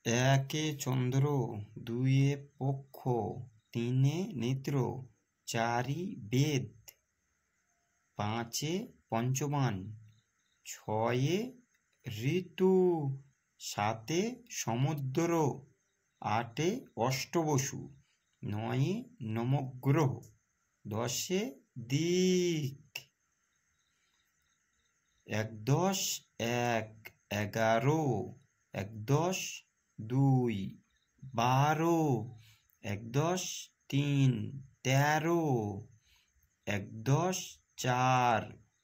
একে চন্দ্র, দুইয়ে পক্ষ, তিনে নেত্র, চারি বেদ, পাঁচে পঞ্চবান, ছয়ে ঋতু, সাতে সমুদ্র, আটে অষ্টবসু, নয়ে নবগ্রহ, দশে দিক। একদশ এক, 11, একদশ দুই, 12, একদশ তিন, 13, একদশ চার,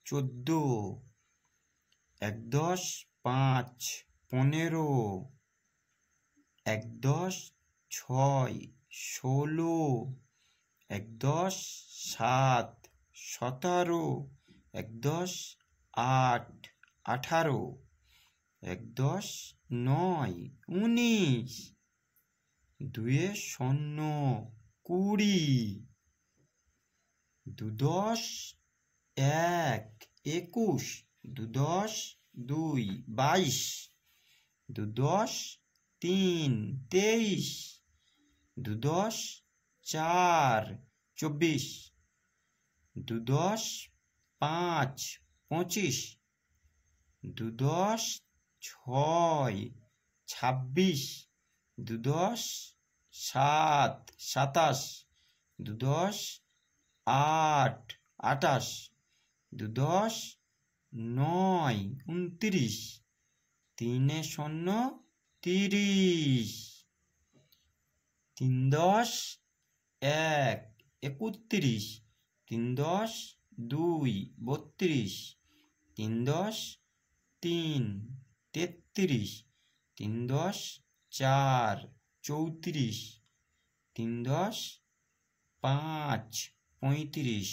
14, একদশ পাঁচ, 15, একদশ ছয়, 16, একদশ সাত, 17, একদশ আট, 18, একদশ নয়, 19, দুয়ে শূন্য, 20, দুদশ এক, 21, দুদশ দুই, 22, দুদশ তিন, 23, দুদশ চার, 24, দুদশ পাঁচ, 25, দুদশ ছয়, 26, দুদশ সাত, 27, দুদশ আট, 28, দুদশ নয়, 29, তিনে শূন্য, 30, তিনদশ এক, 31, তিনদশ দুই, 32, তিনদশ তিন, 33, তিনদশ চার, 34, তিনদশ পাঁচ, 35,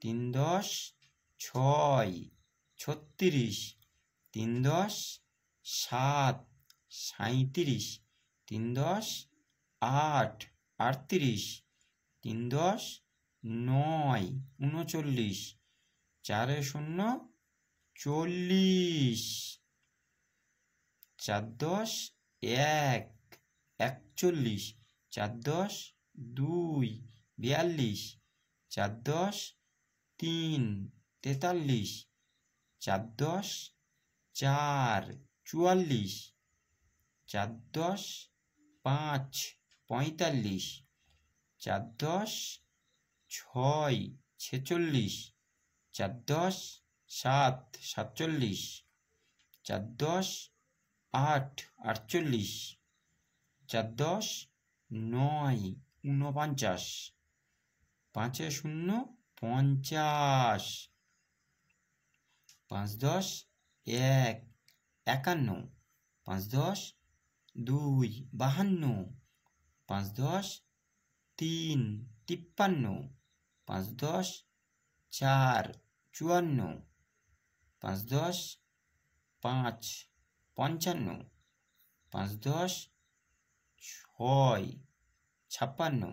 তিনদশ ছয়, 36, তিনদশ সাত, 37, তিনদশ আট, 38, তিনদশ নয়, 39, চারে শূন্য, 40, চারদশ এক, 41, চারদশ দুই, 42, চারদশ তিন, 43, চারদশ চার, 44, চারদশ পাঁচ, 45, চারদশ ছয়, 46, চারদশ সাত, 47, চারদশ আট, 48, চারদশ নয়, 49, পাঁচে শূন্য, 50, পাঁচদশ এক, 51, পাঁচদশ দুই, 52, পাঁচদশ তিন, 53, পাঁচদশ চার, 54, পাঁচদশ পাঁচ, 55, পাঁচদশ ছয়, 56,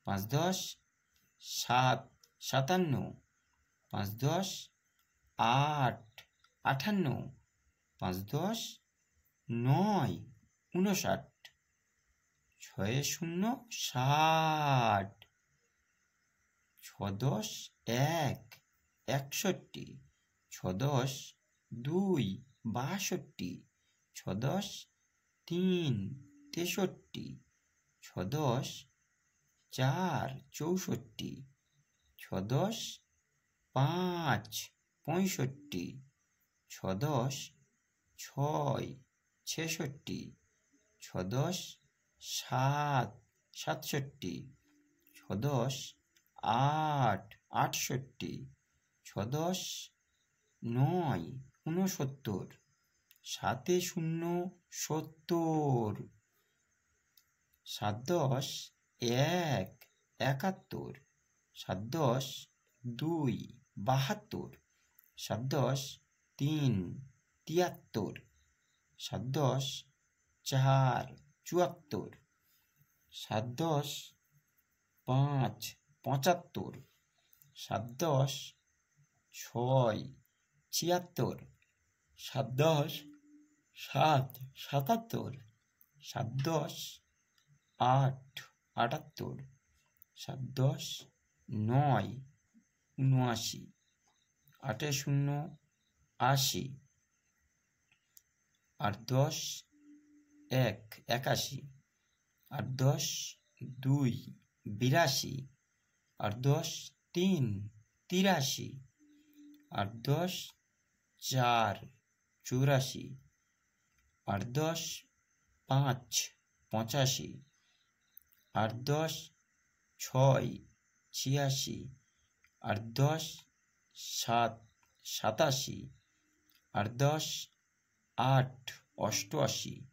পাঁচদশ সাত, 57, পাঁচদশ আট, 58, পাঁচদশ নয়, 59, ছয়ে শূন্য, 60, ছদশ এক, 61, ছদশ দুই, 62, ছদশ তিন, 63, ছদশ চার, 64, ছদশ পাঁচ, 65, ছদশ ছয়, 66, ছদশ সাত, 67, ছদশ আট, 68, ছদশ নয়, 69, সাতে শূন্য, 70, সাতদশ এক, 71, সাতদশ দুই, 72, সাতদশ তিন, 73, সাতদশ চার, 74, সাতদশ পাঁচ, 75, সাতদশ ছয়, 76, সাতদশ সাত, 77, সাত দশ আট, 78, সাত দশ নয়, 79, 8 শূন্য 80, 8 10 1, 81, 8 10 2, 82, 8 10 3, 83, 8 10 4, 84, 8 10 5, 85, 8 10 6, 86, 8 10 7, 87, 8 10 8, 88,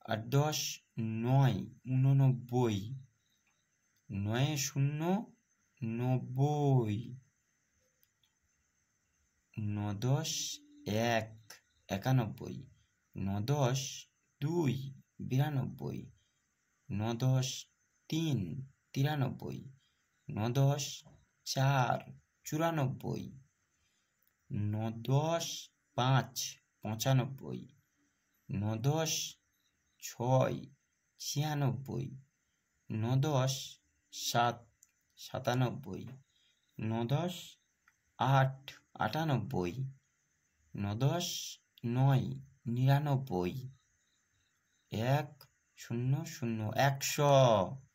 8 10 9, 89, 9 শূন্য 90, 9 10 1, 91, 9 10 2, 92, 9 10 3, 93, 9 10 4, 94, 9 10 5, 95, 9 10 6, 96, 9 10 7, 97, 9 10 8, 98, 9 10 9, 99, 1 0 0, 100।